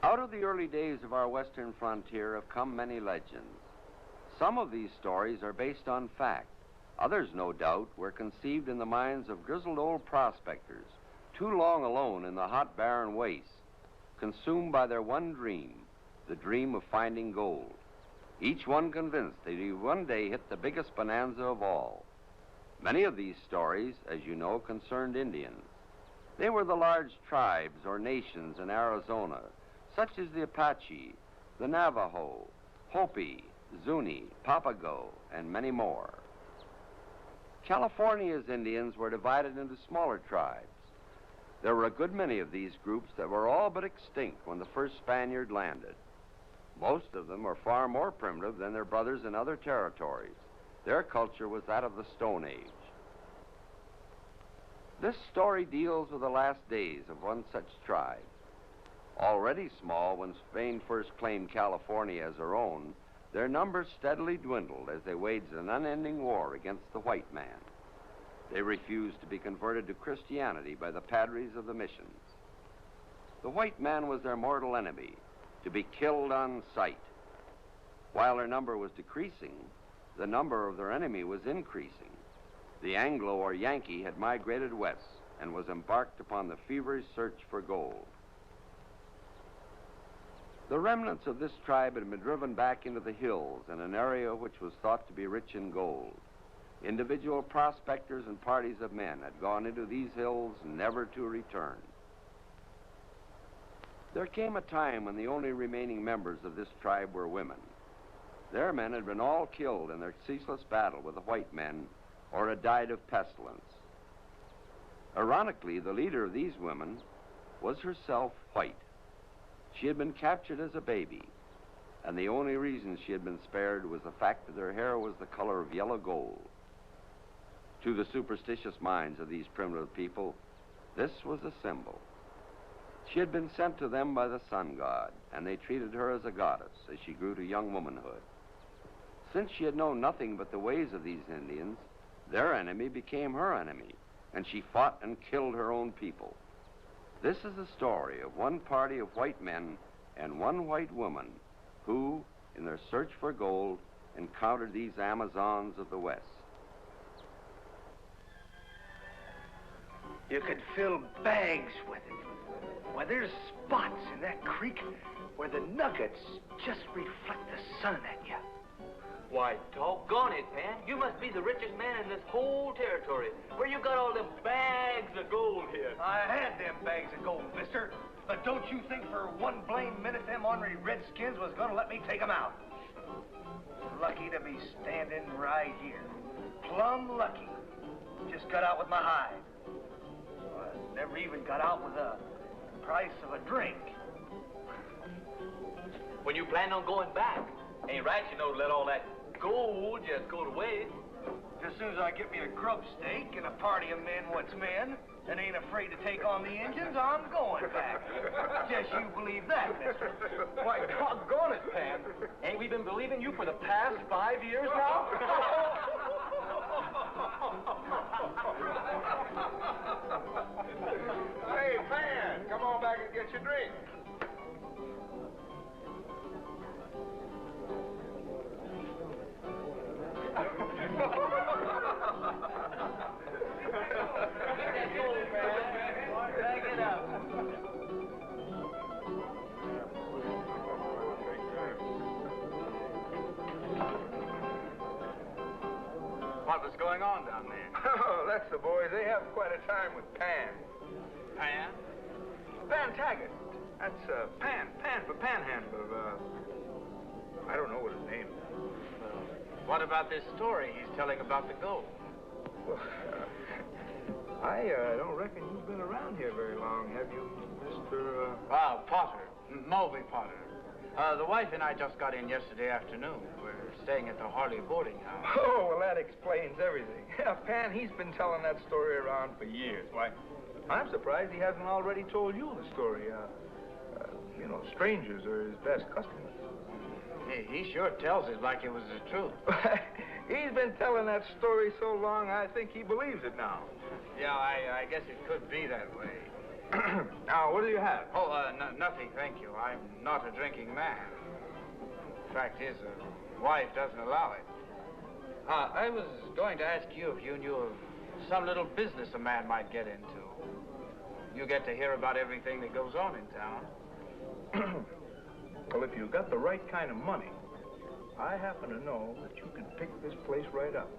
Out of the early days of our western frontier have come many legends. Some of these stories are based on fact. Others, no doubt, were conceived in the minds of grizzled old prospectors, too long alone in the hot, barren wastes, consumed by their one dream, the dream of finding gold. Each one convinced that he would one day hit the biggest bonanza of all. Many of these stories, as you know, concerned Indians. They were the large tribes or nations in Arizona, such as the Apache, the Navajo, Hopi, Zuni, Papago, and many more. California's Indians were divided into smaller tribes. There were a good many of these groups that were all but extinct when the first Spaniard landed. Most of them are far more primitive than their brothers in other territories. Their culture was that of the Stone Age. This story deals with the last days of one such tribe. Already small when Spain first claimed California as her own, their numbers steadily dwindled as they waged an unending war against the white man. They refused to be converted to Christianity by the padres of the missions. The white man was their mortal enemy, to be killed on sight. While their number was decreasing, the number of their enemy was increasing. The Anglo or Yankee had migrated west and was embarked upon the feverish search for gold. The remnants of this tribe had been driven back into the hills in an area which was thought to be rich in gold. Individual prospectors and parties of men had gone into these hills never to return. There came a time when the only remaining members of this tribe were women. Their men had been all killed in their ceaseless battle with the white men or had died of pestilence. Ironically, the leader of these women was herself white. She had been captured as a baby, and the only reason she had been spared was the fact that her hair was the color of yellow gold. To the superstitious minds of these primitive people, this was a symbol. She had been sent to them by the sun god, and they treated her as a goddess as she grew to young womanhood. Since she had known nothing but the ways of these Indians, their enemy became her enemy, and she fought and killed her own people. This is the story of one party of white men and one white woman who, in their search for gold, encountered these Amazons of the West. You could fill bags with it. Why, there's spots in that creek where the nuggets just reflect the sun at you. Why, doggone it, Pan. You must be the richest man in this whole territory. Where you got all them bags of gold here? I had them bags of gold, mister. But don't you think for one blame minute them ornery redskins was gonna let me take them out. Lucky to be standing right here. Plumb lucky. Just got out with my hide. Never even got out with the price of a drink. When you plan on going back, ain't right, you know, to let all that gold just go to waste. As soon as I get me a grub steak and a party of men what's men and ain't afraid to take on the engines, I'm going back. Just you believe that, mister. Why, doggone it, Pan. Ain't we been believing you for the past 5 years now? Hey, Pan, come on back and get your drink. Back it up. What was going on down there? Oh, that's the boys. They have quite a time with Pan. Pan? Pan Taggart. That's Pan for panhandler. I don't know what his name is. What about this story he's telling about the gold? Well, I don't reckon you've been around here very long, have you, Mr. Potter. Moby Potter. The wife and I just got in yesterday afternoon. We're staying at the Harley boarding house. Oh, well, that explains everything. Yeah, Pan, he's been telling that story around for years. Why, I'm surprised he hasn't already told you the story. You know, strangers are his best customers. He sure tells it like it was the truth. He's been telling that story so long, I think he believes it now. Yeah, I guess it could be that way. Now, what do you have? Oh, nothing, thank you. I'm not a drinking man. Fact is, wife doesn't allow it. I was going to ask you if you knew of some little business a man might get into. You get to hear about everything that goes on in town. Well, if you got the right kind of money, I happen to know that you can pick this place right up.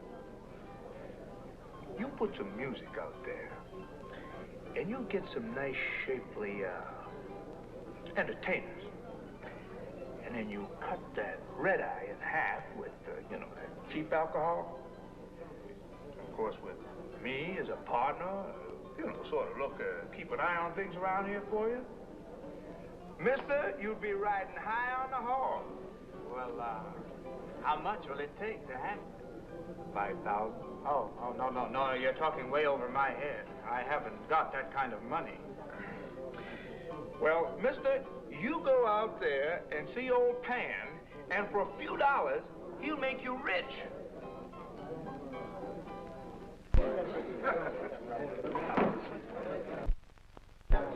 You put some music out there, and you'll get some nice, shapely, entertainers. And then you cut that red eye in half with, you know, that cheap alcohol. Of course, with me as a partner, you know, sort of look, keep an eye on things around here for you. Mister, you'd be riding high on the horse. Well, how much will it take to handle it? 5,000. Oh, no, you're talking way over my head. I haven't got that kind of money. Well, mister, you go out there and see old Pan, and for a few dollars, he'll make you rich.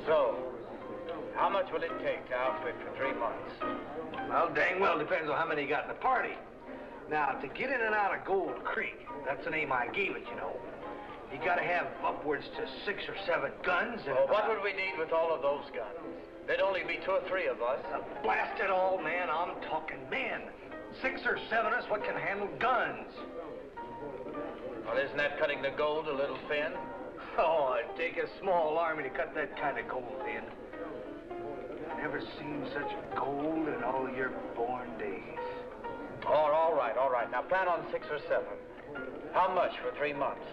So, how much will it take to outfit for 3 months? Well, dang well depends on how many you got in the party. Now, to get in and out of Gold Creek, that's the name I gave it, you know. You gotta have upwards to 6 or 7 guns and... Well, what would we need with all of those guns? There'd only be 2 or 3 of us. Blast it all, man, I'm talking men. 6 or 7 of us what can handle guns. Well, isn't that cutting the gold a little thin? Oh, it'd take a small army to cut that kind of gold in. Never seen such gold in all your born days. Oh, all right. Now, plan on 6 or 7. How much for 3 months?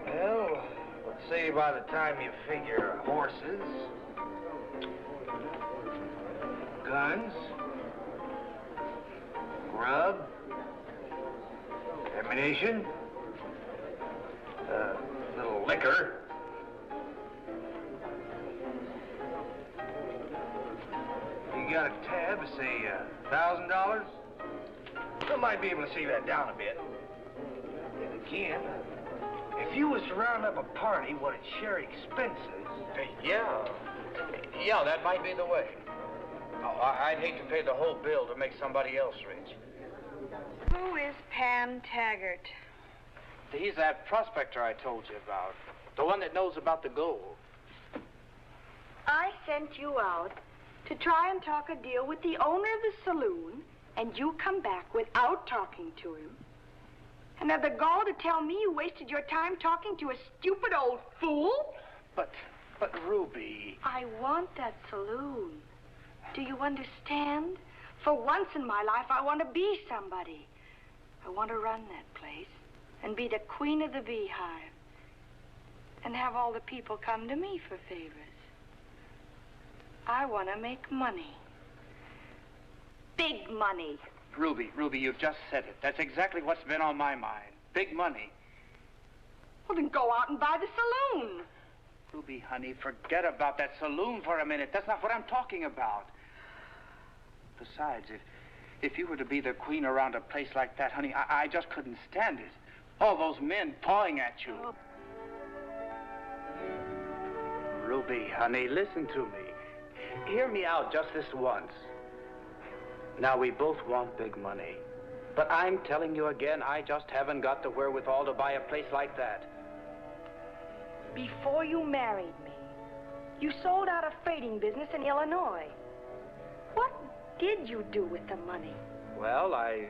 Well, let's say by the time you figure horses, guns, grub, ammunition, little liquor, you got a tab, say, $1,000? I might be able to see that down a bit. And again, if you was to round up a party, what'd share expenses? Yeah, that might be the way. Oh, I'd hate to pay the whole bill to make somebody else rich. Who is Pan Taggart? He's that prospector I told you about. The one that knows about the gold. I sent you out to try and talk a deal with the owner of the saloon, and you come back without talking to him. And have the gall to tell me you wasted your time talking to a stupid old fool? But Ruby... I want that saloon. Do you understand? For once in my life, I want to be somebody. I want to run that place and be the queen of the beehive and have all the people come to me for favors. I want to make money. Big money. Ruby, you've just said it. That's exactly what's been on my mind. Big money. Well, then go out and buy the saloon. Ruby, honey, forget about that saloon for a minute. That's not what I'm talking about. Besides, if you were to be the queen around a place like that, honey, I just couldn't stand it. All those men pawing at you. Oh. Ruby, honey, listen to me. Hear me out just this once. Now, we both want big money. But I'm telling you again, I just haven't got the wherewithal to buy a place like that. Before you married me, you sold out a freighting business in Illinois. What did you do with the money? Well, I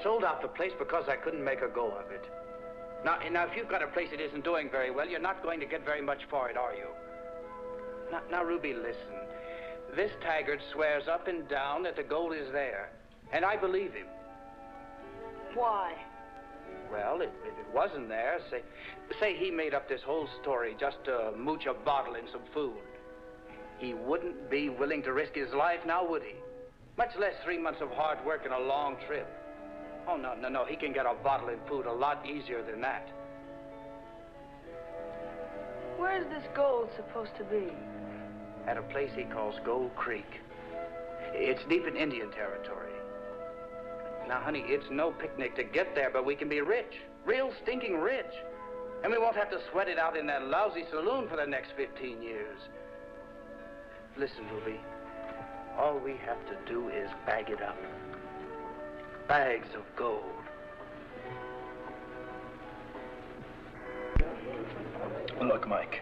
sold out the place because I couldn't make a go of it. Now, if you've got a place that isn't doing very well, you're not going to get very much for it, are you? Now, Ruby, listen. This Taggart swears up and down that the gold is there, and I believe him. Why? Well, if it wasn't there, say he made up this whole story just to mooch a bottle and some food. He wouldn't be willing to risk his life now, would he? Much less 3 months of hard work and a long trip. Oh, no, he can get a bottle and food a lot easier than that. Where's this gold supposed to be? At a place he calls Gold Creek. It's deep in Indian territory. Now, honey, it's no picnic to get there, but we can be rich. Real stinking rich. And we won't have to sweat it out in that lousy saloon for the next 15 years. Listen, Ruby. All we have to do is bag it up. Bags of gold. Look, Mike.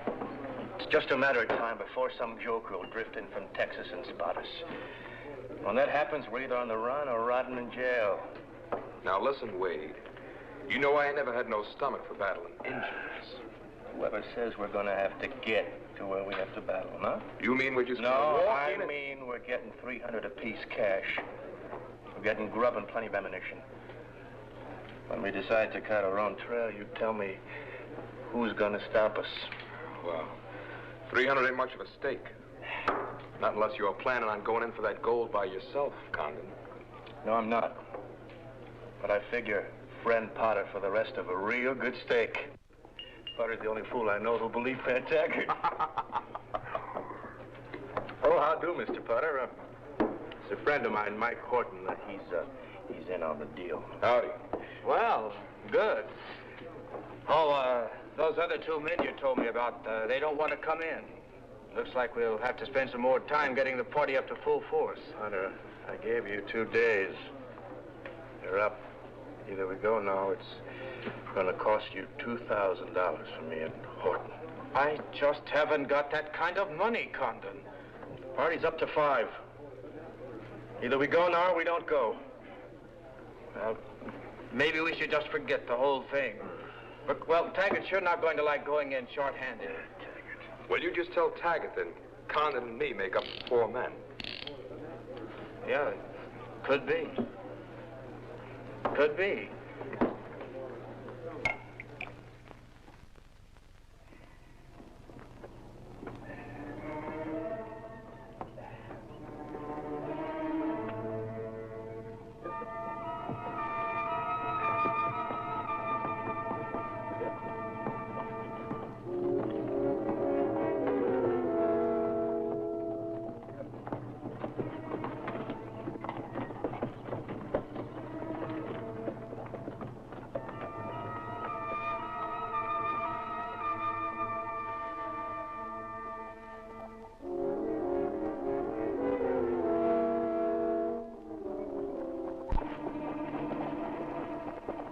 It's just a matter of time before some joker will drift in from Texas and spot us. When that happens, we're either on the run or rotting in jail. Now listen, Wade. You know I ain't never had no stomach for battling Injuns. Whoever says we're gonna have to get to where we have to battle, huh? You mean we're just gonna No, walk I in and... mean we're getting 300 apiece cash. We're getting grub and plenty of ammunition. When we decide to cut our own trail, you tell me who's gonna stop us. Well, 300 ain't much of a stake. Not unless you're planning on going in for that gold by yourself, Condon. No, I'm not. But I figure friend Potter for the rest of a real good stake. Potter's the only fool I know who'll believe Pat Taggart. Oh, how do, Mr. Potter? It's a friend of mine, Mike Horton. He's in on the deal. Howdy. Well, good. Oh, those other two men you told me about, they don't want to come in. Looks like we'll have to spend some more time getting the party up to full force. Hunter, I gave you 2 days. You're up. Either we go now, it's gonna cost you $2,000 for me and Horton. I just haven't got that kind of money, Condon. Party's up to 5. Either we go now or we don't go. Well, maybe we should just forget the whole thing. But, well, Taggart's sure not going to like going in short-handed. Well, you just tell Taggart then. Condon and me make up 4 men. Yeah, could be. Could be.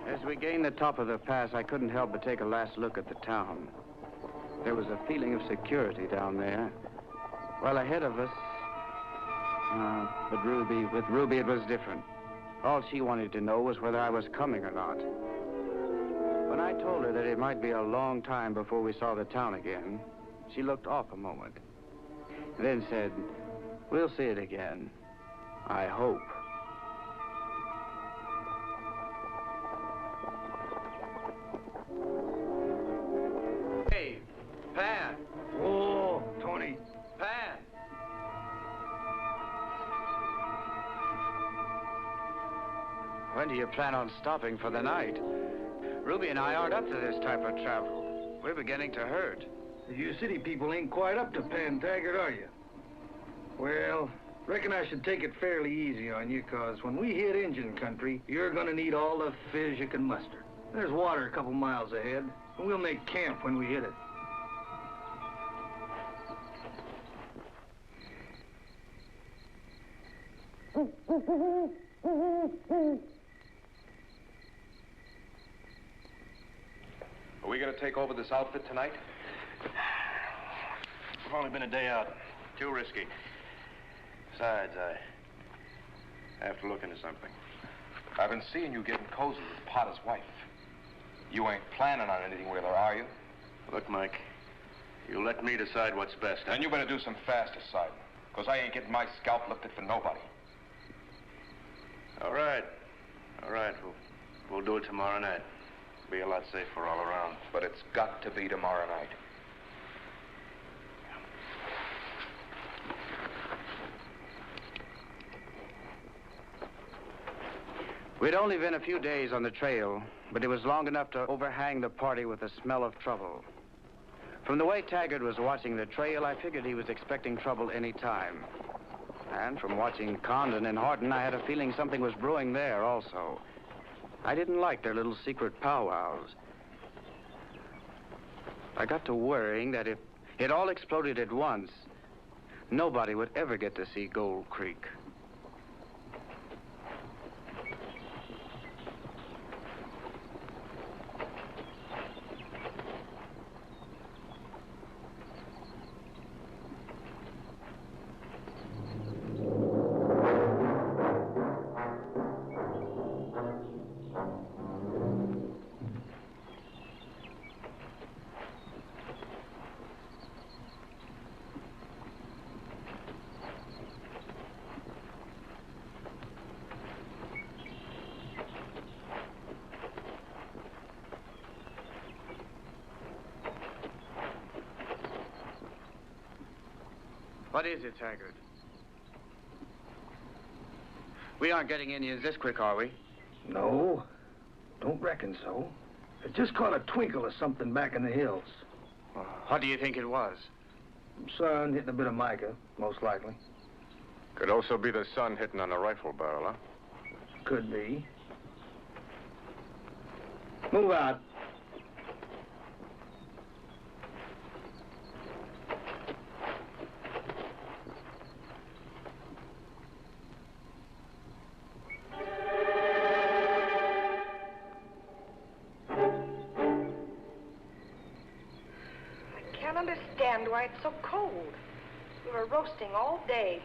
As we gained the top of the pass, I couldn't help but take a last look at the town. There was a feeling of security down there. Well, ahead of us... but with Ruby, it was different. All she wanted to know was whether I was coming or not. When I told her that it might be a long time before we saw the town again, she looked off a moment, and then said, "We'll see it again. I hope." Hey, Pan. Whoa, Tony. Pan. When do you plan on stopping for the night? Ruby and I aren't up to this type of travel. We're beginning to hurt. You city people ain't quite up to Pan Taggart, are you? Well, reckon I should take it fairly easy on you, 'cause when we hit Injun country, you're gonna need all the fizz you can muster. There's water a couple miles ahead, and we'll make camp when we hit it. Are we going to take over this outfit tonight? We've only been a day out. Too risky. Besides, I have to look into something. I've been seeing you getting cozy with Potter's wife. You ain't planning on anything with her, are you? Look, Mike, you let me decide what's best. Then you better do some fast deciding, because I ain't getting my scalp lifted for nobody. All right. All right, we'll do it tomorrow night. Be a lot safer all around. But it's got to be tomorrow night. We'd only been a few days on the trail, but it was long enough to overhang the party with the smell of trouble. From the way Taggart was watching the trail, I figured he was expecting trouble any time. And from watching Condon and Horton, I had a feeling something was brewing there also. I didn't like their little secret powwows. I got to worrying that if it all exploded at once, nobody would ever get to see Gold Creek. What is it, Taggart? We aren't getting Indians this quick, are we? No, don't reckon so. I just caught a twinkle of something back in the hills. What do you think it was? Sun hitting a bit of mica, most likely. Could also be the sun hitting on a rifle barrel, huh? Could be. Move out. Why it's so cold. We were roasting all day.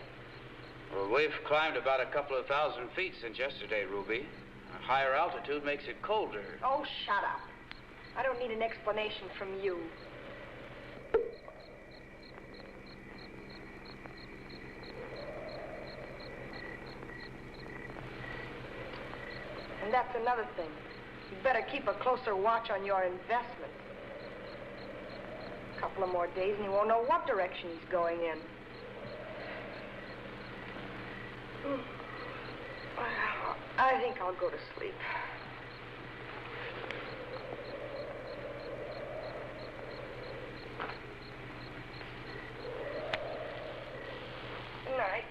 Well, we've climbed about a couple of thousand feet since yesterday, Ruby. A higher altitude makes it colder. Oh, shut up. I don't need an explanation from you. And that's another thing. You'd better keep a closer watch on your investments. A couple of more days and you won't know what direction he's going in. I think I'll go to sleep. Good night.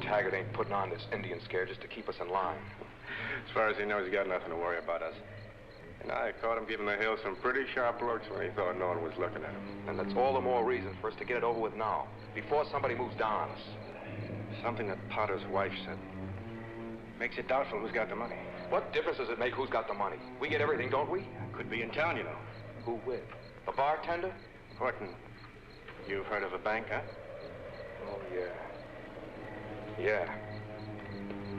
Taggart ain't putting on this Indian scare just to keep us in line. As far as he knows, he got nothing to worry about us. And I caught him giving the hill some pretty sharp looks when he thought no one was looking at him. And that's all the more reason for us to get it over with now, before somebody moves down on us. Something that Potter's wife said. Makes it doubtful who's got the money. What difference does it make who's got the money? We get everything, don't we? Could be in town, you know. Who with? A bartender? Horton, you've heard of a bank, huh? Oh, yeah. Yeah.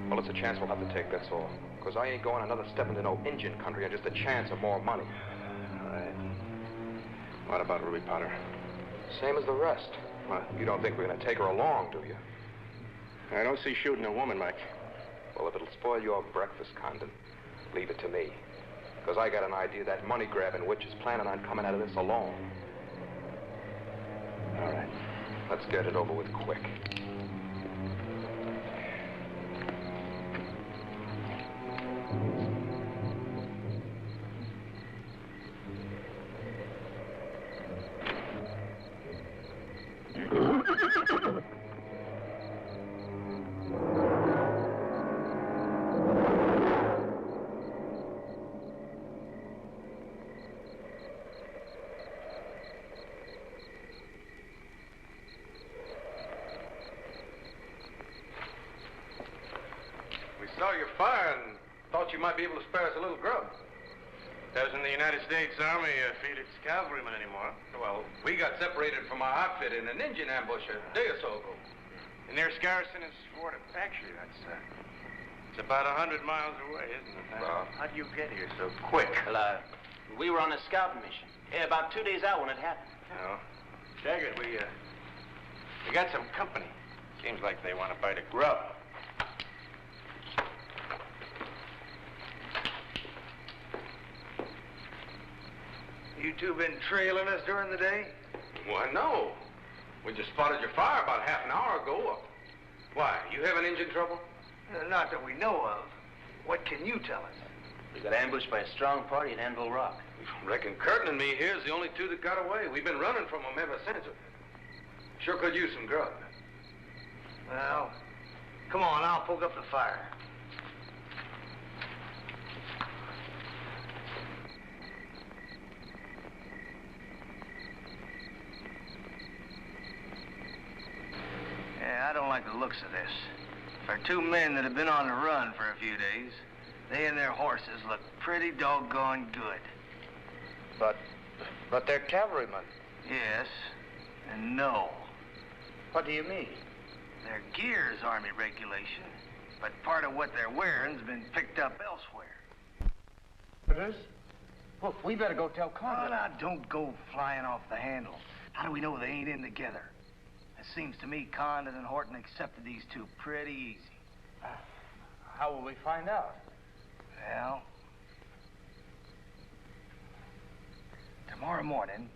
Well, it's a chance we'll have to take, that's all. Because I ain't going another step into no Indian country on just a chance of more money. All right. What about Ruby Potter? Same as the rest. Well, you don't think we're going to take her along, do you? I don't see shooting a woman, Mike. Well, if it'll spoil your breakfast, Condon, leave it to me. Because I got an idea that money-grabbing witch is planning on coming out of this alone. All right. Let's get it over with quick. Saw your fire and thought you might be able to spare us a little grub. Doesn't the United States Army feed its cavalrymen anymore? Well, we got separated from our outfit in an Indian ambush a day or so ago. And their garrison is Fort Apache. It's about 100 miles away, isn't it? Well, how'd you get here so quick? Well, we were on a scouting mission. About 2 days out when it happened. Oh. Taggart, we got some company. Seems like they want to bite a grub. You two been trailing us during the day? Why, no. We just spotted your fire about half an hour ago. Why, you having engine trouble? Not that we know of. What can you tell us? We got ambushed by a strong party at Anvil Rock. Reckon Curtin and me here's the only two that got away. We've been running from them ever since. Sure could use some grub. Well, come on, I'll poke up the fire. Yeah, I don't like the looks of this. For two men that have been on the run for a few days, they and their horses look pretty doggone good. But they're cavalrymen. Yes, and no. What do you mean? Their gear's Army regulation, but part of what they're wearing's been picked up elsewhere. It is? Well, we better go tell Condon. Oh, now, don't go flying off the handle. How do we know they ain't in together? It seems to me Condon and Horton accepted these two pretty easy. How will we find out? Well, tomorrow morning,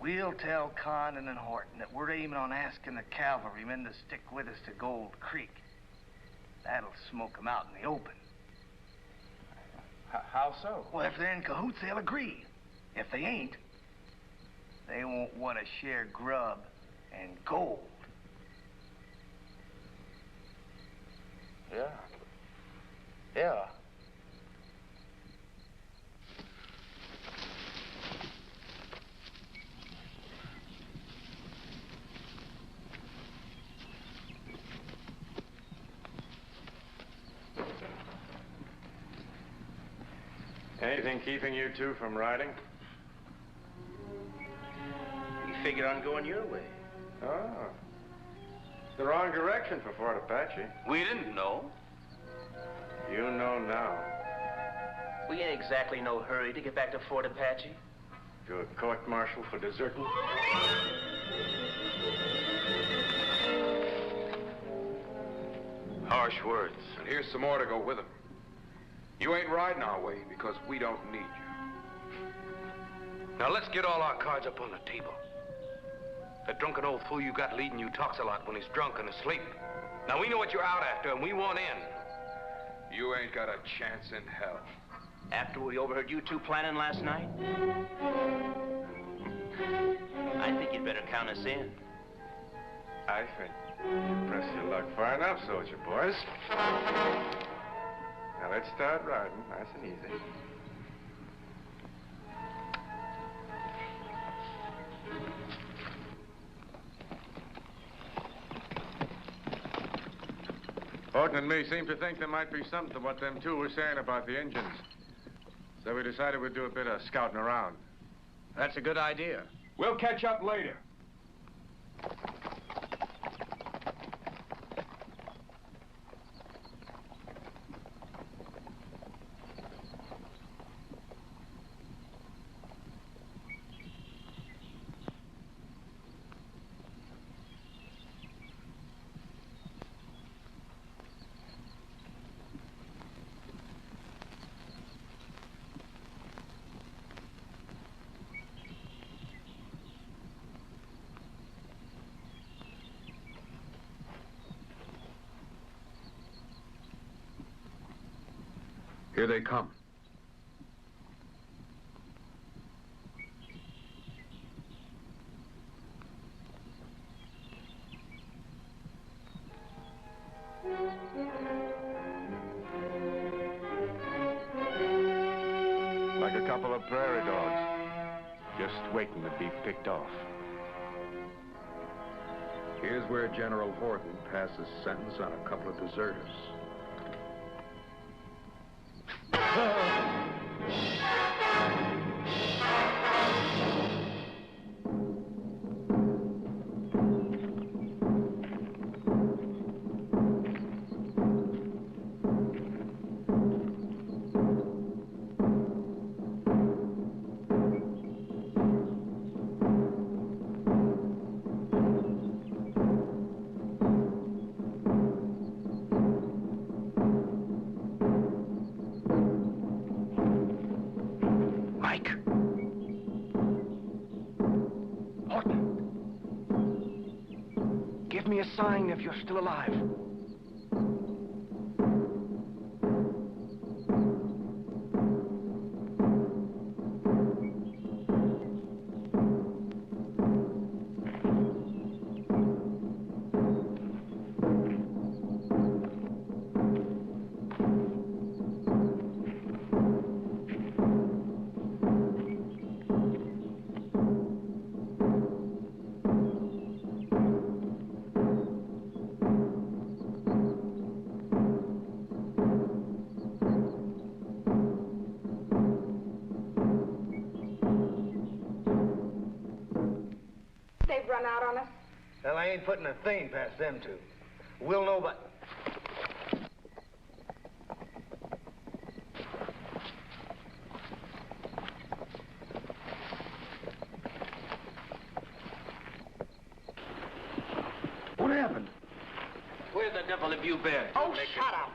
we'll tell Condon and Horton that we're aiming on asking the cavalrymen to stick with us to Gold Creek. That'll smoke them out in the open. How so? Well, if they're in cahoots, they'll agree. If they ain't, they won't want to share grub and gold. Yeah. Yeah. Anything keeping you two from riding? We figured on going your way. Oh. It's the wrong direction for Fort Apache. We didn't know. You know now. We ain't exactly no hurry to get back to Fort Apache. To a court-martial for deserting? Harsh words. And here's some more to go with them. You ain't riding our way because we don't need you. Now let's get all our cards up on the table. That drunken old fool you got leading you talks a lot when he's drunk and asleep. Now we know what you're out after and we want in. You ain't got a chance in hell. After we overheard you two planning last night? I think you'd better count us in. I think you press your luck far enough, soldier boys. Now let's start riding, nice and easy. Horton and me seem to think there might be something to what them two were saying about the Indians. So we decided we'd do a bit of scouting around. That's a good idea. We'll catch up later. Here they come. Like a couple of prairie dogs, just waiting to be picked off. Here's where General Horton passes sentence on a couple of deserters. Give me a sign if you're still alive. run out on us? Well, I ain't putting a thing past them two. We'll know by... What happened? Where the devil have you been? Oh, shut up.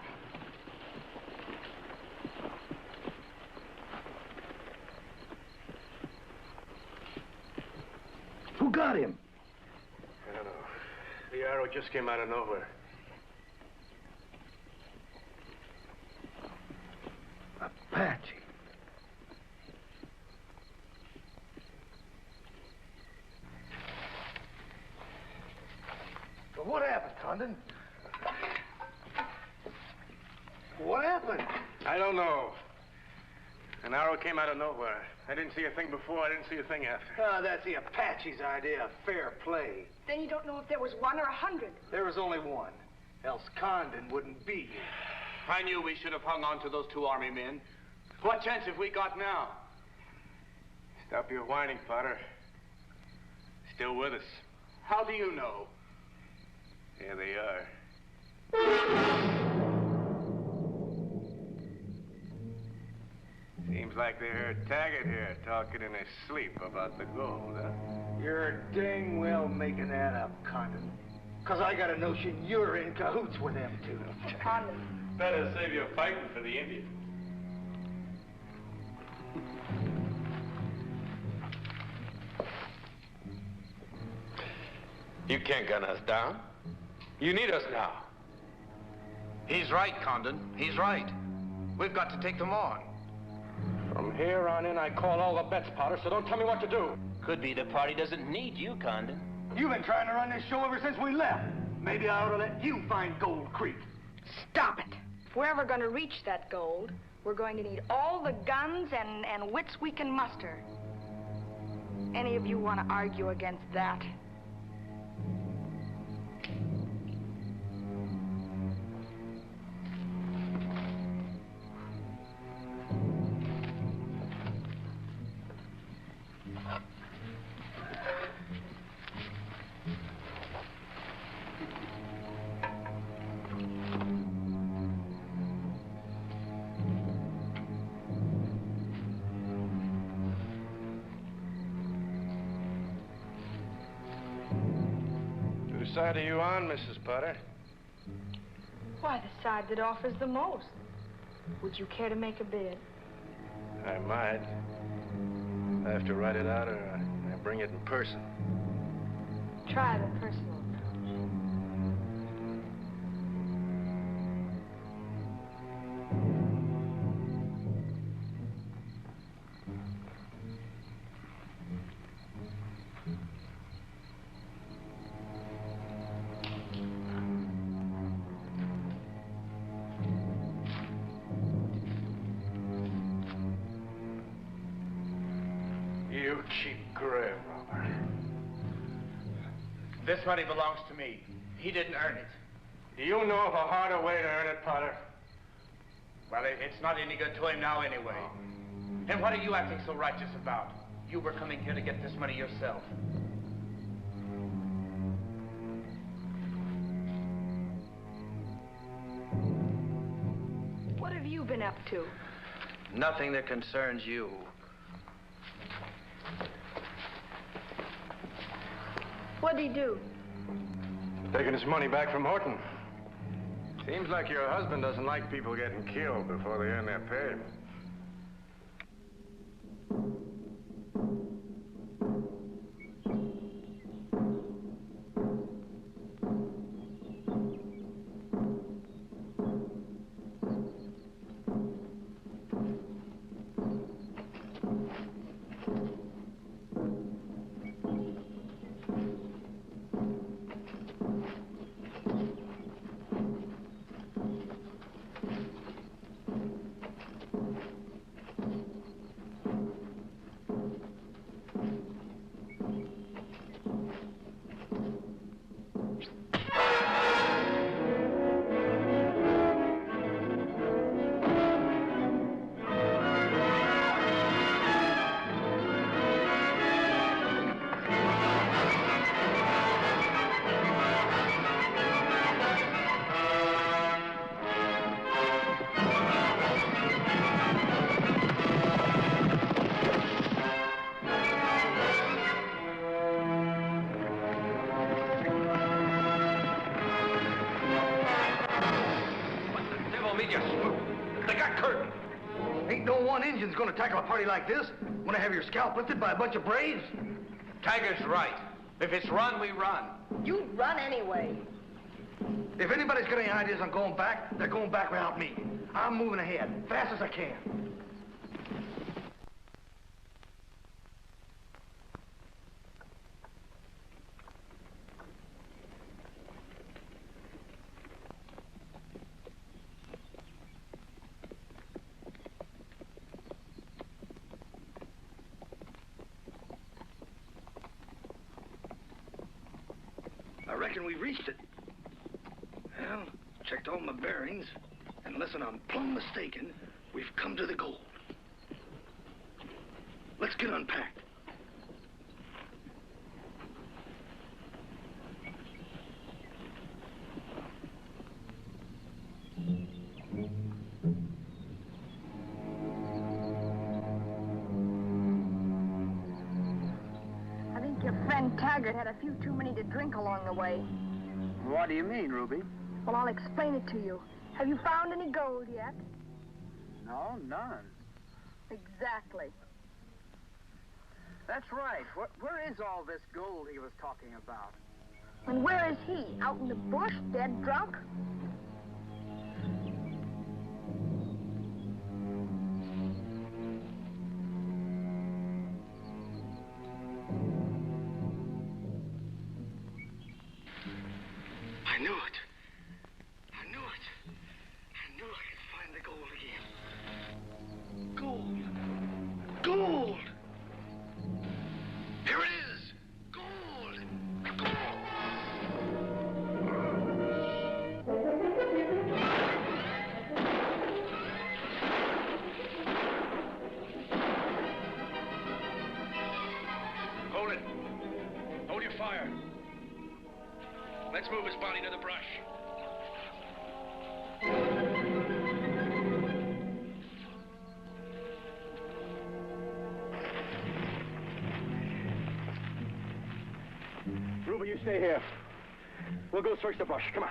Who got him? I don't know. The arrow just came out of nowhere. Apache. But what happened, Condon? What happened? I don't know. An arrow came out of nowhere. I didn't see a thing before, I didn't see a thing after. Ah, that's the Apache's idea of fair play. Then you don't know if there was 1 or 100. There was only one. Else Condon wouldn't be here. I knew we should have hung on to those 2 army men. What chance have we got now? Stop your whining, Potter. Still with us. How do you know? Here they are. Seems like they heard Taggart here talking in his sleep about the gold, huh? You're dang well making that up, Condon. 'Cause I got a notion you're in cahoots with them two. Condon. Better save your fighting for the Indians. You can't gun us down. You need us now. He's right, Condon. He's right. We've got to take them on. From here on in, I call all the bets, Potter, so don't tell me what to do. Could be the party doesn't need you, Condon. You've been trying to run this show ever since we left. Maybe I ought to let you find Gold Creek. Stop it. If we're ever going to reach that gold, we're going to need all the guns and wits we can muster. Any of you want to argue against that? Whose side are you on, Mrs. Potter? Why, the side that offers the most. Would you care to make a bid? I might. I have to write it out, or I bring it in person. Try the personal. You cheap grave robber. This money belongs to me. He didn't earn it. Do you know of a harder way to earn it, Potter? Well, it's not any good to him now anyway. And what are you acting so righteous about? You were coming here to get this money yourself. What have you been up to? Nothing that concerns you. What'd he do? Taking his money back from Horton. Seems like your husband doesn't like people getting killed before they earn their pay. Ain't no one Injun's gonna tackle a party like this. Wanna have your scalp lifted by a bunch of braves? Tiger's right. If it's run, we run. You'd run anyway. If anybody's got any ideas on going back, they're going back without me. I'm moving ahead, fast as I can. I reckon we've reached it. Well, checked all my bearings, and unless I'm plumb mistaken, we've come to the gold. Let's get unpacked. I think your friend Taggart had a few too many to drink along the way. What do you mean, Ruby? Well, I'll explain it to you. Have you found any gold yet? No, none. Exactly. That's right. Where is all this gold he was talking about? And where is he? Out in the bush, dead drunk? I knew it. I knew it. I knew I could find the gold again. Gold. Gold! Here it is! Gold! Gold! Hold it. Hold your fire. Let's move his body to the brush. Ruby, you stay here. We'll go search the brush. Come on.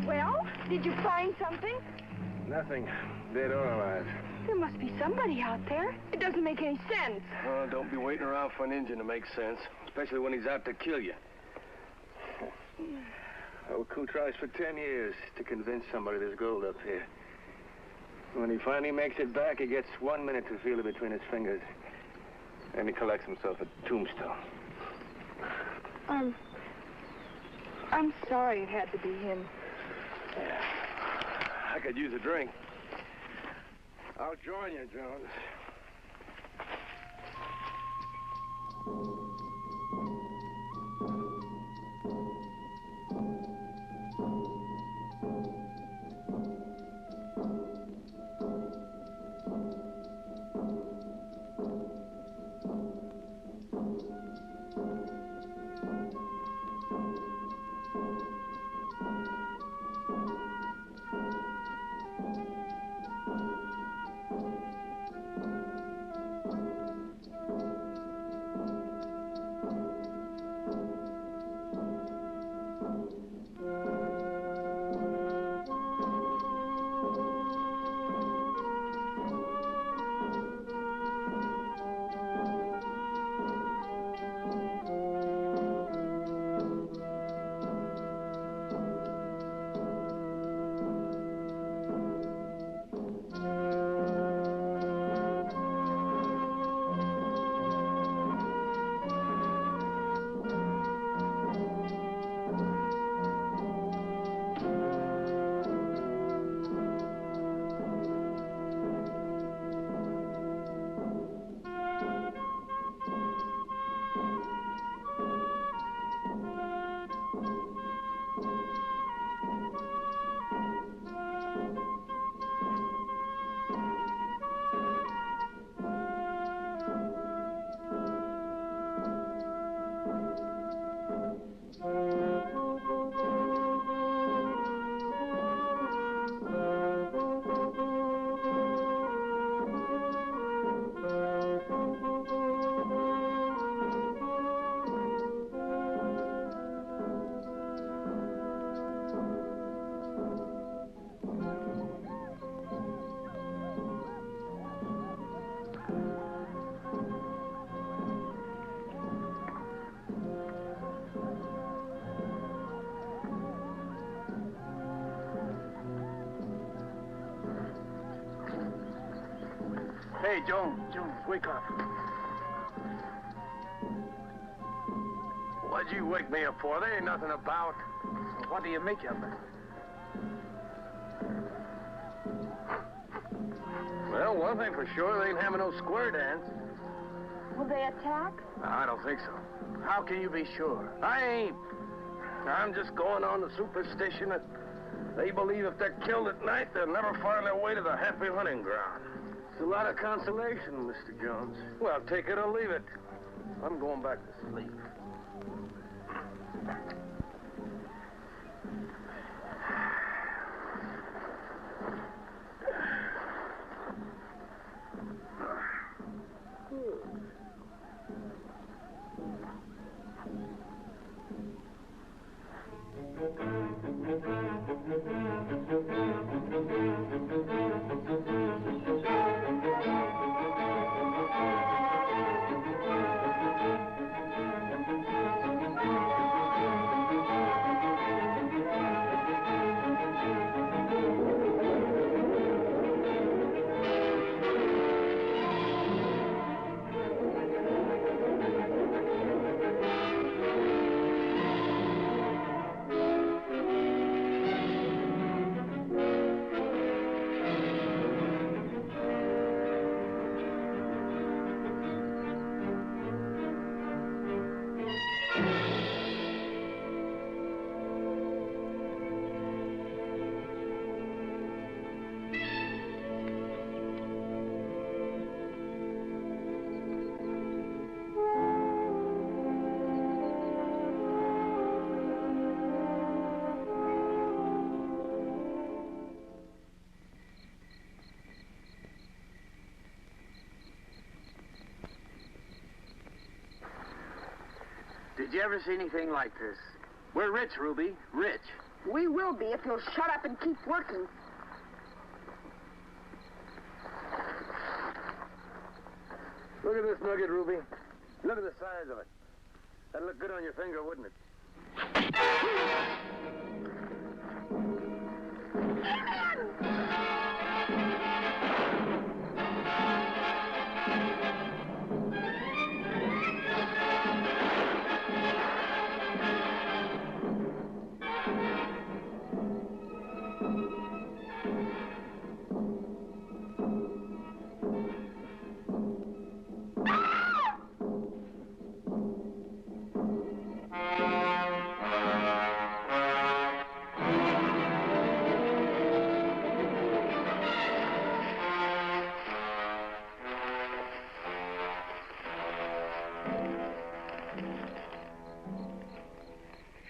Well, did you find something? Nothing. Dead or alive. There must be somebody out there. It doesn't make any sense. Oh, don't be waiting around for an Indian to make sense, especially when he's out to kill you. Our coup tries for 10 years to convince somebody there's gold up here. When he finally makes it back, he gets 1 minute to feel it between his fingers. Then he collects himself a tombstone. I'm sorry it had to be him. Yeah. I could use a drink. I'll join you, Jones. Jones, wake up. What'd you wake me up for? There ain't nothing about. What do you make of it? Well, one thing for sure, they ain't having no square dance. Will they attack? I don't think so. How can you be sure? I ain't. I'm just going on the superstition that they believe if they're killed at night, they'll never find their way to the happy hunting ground. It's a lot of consolation, Mr. Jones. Well, take it or leave it. I'm going back to sleep. Did you ever see anything like this? We're rich, Ruby. Rich. We will be if you'll shut up and keep working. Look at this nugget, Ruby. Look at the size of it. That'd look good on your finger, wouldn't it?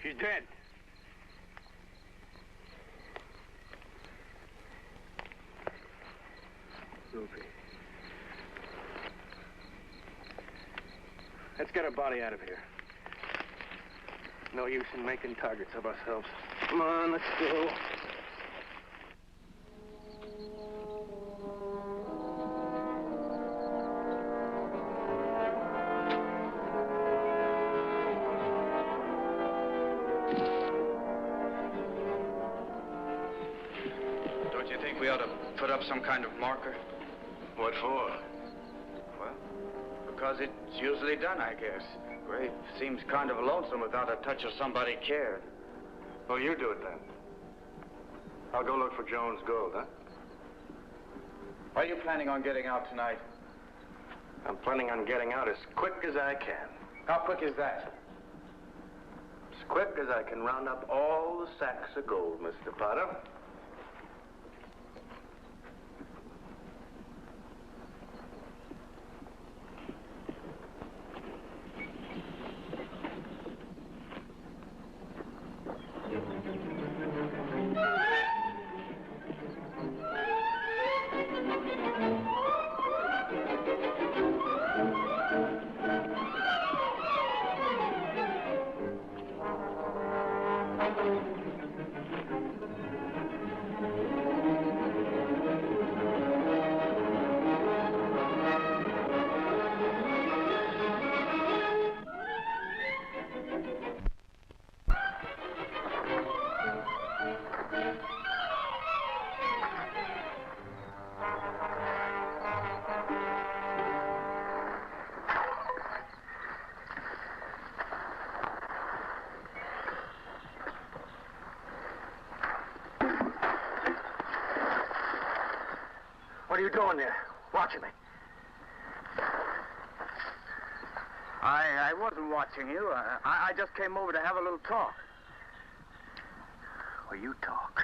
She's dead. Ruby. Let's get her body out of here. No use in making targets of ourselves. Come on, let's go. Don't you think we ought to put up some kind of marker? What for? Well, because it's usually done, I guess. Grave seems kind of lonesome without a touch of somebody cared. Well, you do it then. I'll go look for Jones' gold, huh? Are you planning on getting out tonight? I'm planning on getting out as quick as I can. How quick is that? As quick as I can round up all the sacks of gold, Mr. Potter. doing there, watching me? I wasn't watching you. I just came over to have a little talk. Well, you talk.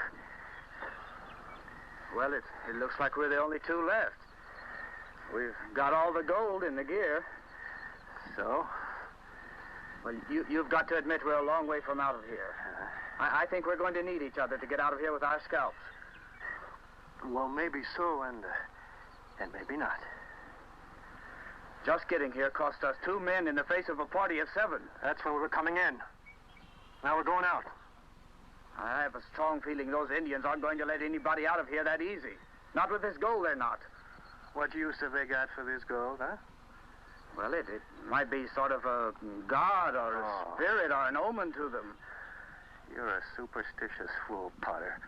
Well, it looks like we're the only two left. We've got all the gold in the gear. So? Well, you've got to admit we're a long way from out of here. I think we're going to need each other to get out of here with our scalps. Well, maybe so, and maybe not. Just getting here cost us 2 men in the face of a party of 7. That's when we were coming in. Now we're going out. I have a strong feeling those Indians aren't going to let anybody out of here that easy. Not with this gold, they're not. What use have they got for this gold, huh? Well, it might be sort of a god or a spirit or an omen to them. You're a superstitious fool, Potter.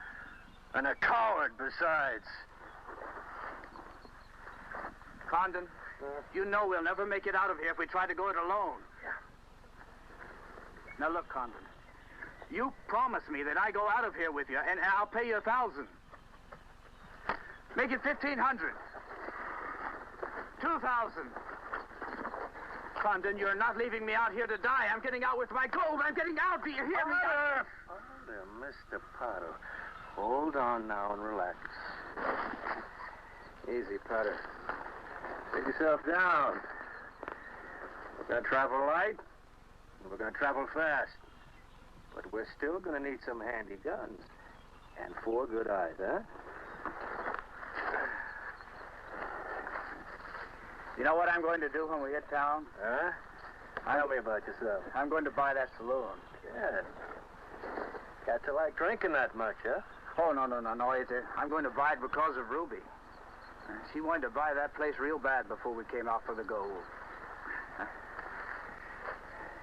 And a coward, besides. Condon, you know we'll never make it out of here if we try to go it alone. Yeah. Now, look, Condon. You promise me that I go out of here with you, and I'll pay you 1,000. Make it 1,500. 2,000. Condon, you're not leaving me out here to die. I'm getting out with my gold. I'm getting out. Do you hear me? Potter, Mr. Potter. Hold on now and relax. Easy, Potter. Take yourself down. We're going to travel light, and we're going to travel fast. But we're still going to need some handy guns. And 4 good eyes, huh? You know what I'm going to do when we hit town? Huh? Tell me about yourself. I'm going to buy that saloon. Yeah. Got to like drinking that much, huh? Oh, no. I'm going to buy it because of Ruby. She wanted to buy that place real bad before we came out for the gold.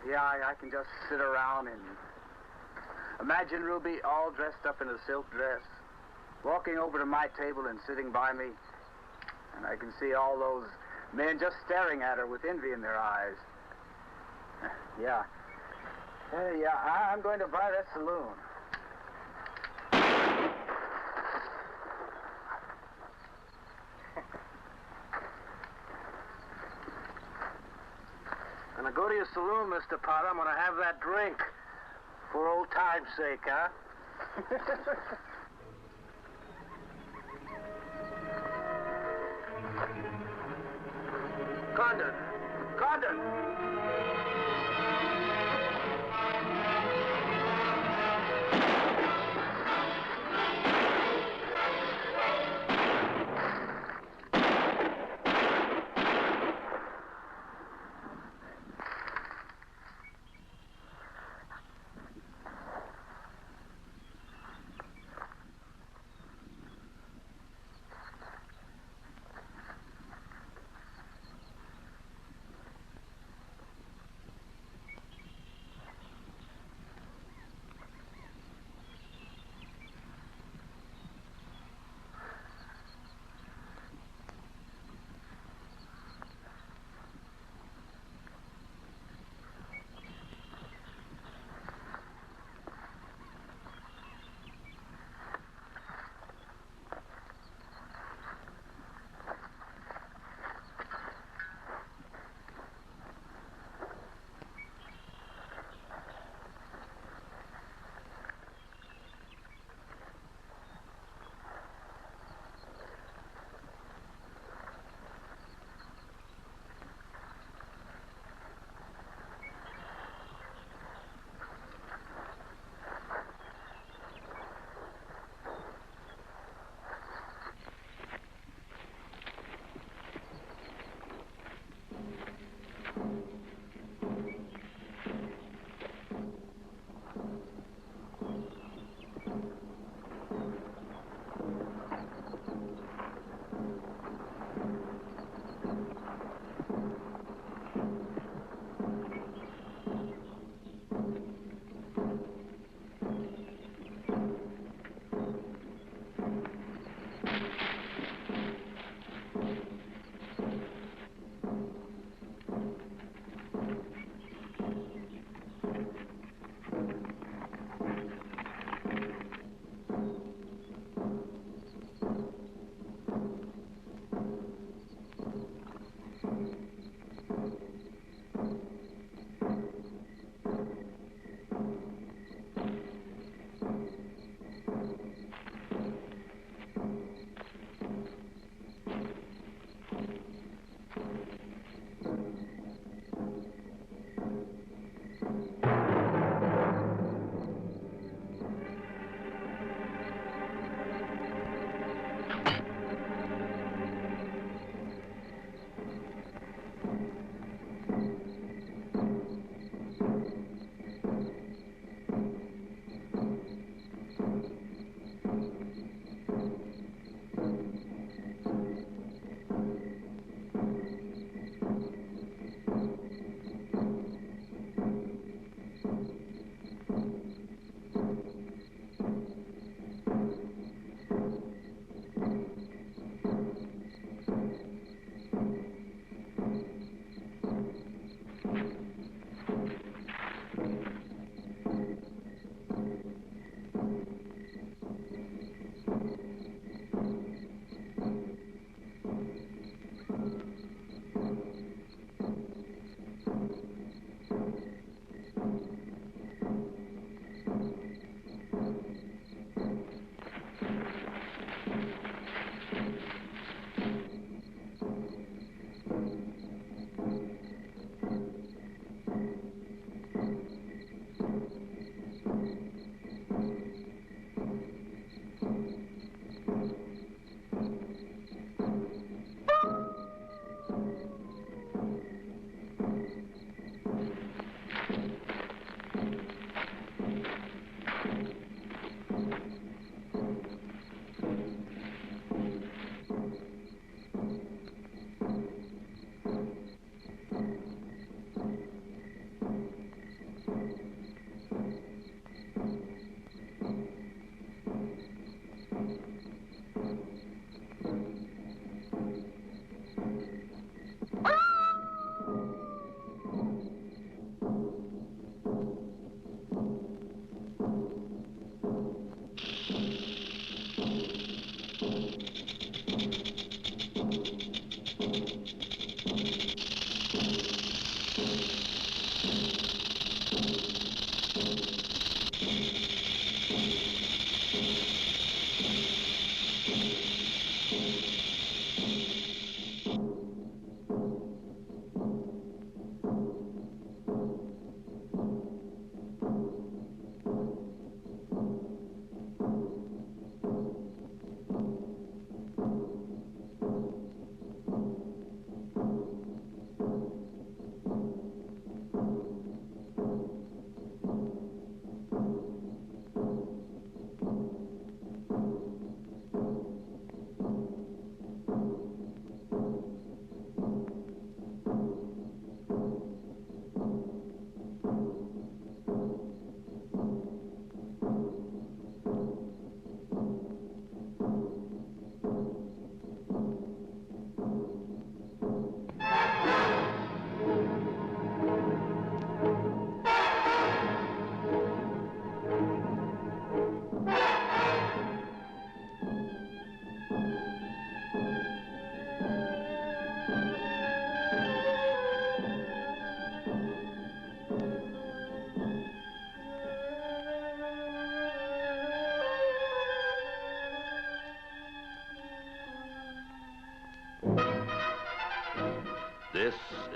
Yeah, I can just sit around and imagine Ruby all dressed up in a silk dress, walking over to my table and sitting by me. And I can see all those men just staring at her with envy in their eyes. Yeah. I'm going to buy that saloon. Gonna go to your saloon, Mr. Potter. I'm gonna have that drink. For old time's sake, huh? Condon!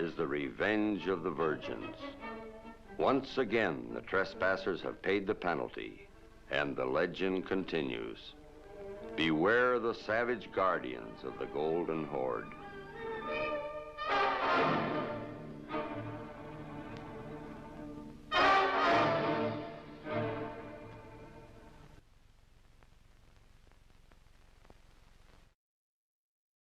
is the revenge of the virgins. Once again, the trespassers have paid the penalty, and the legend continues. Beware the savage guardians of the Golden Horde.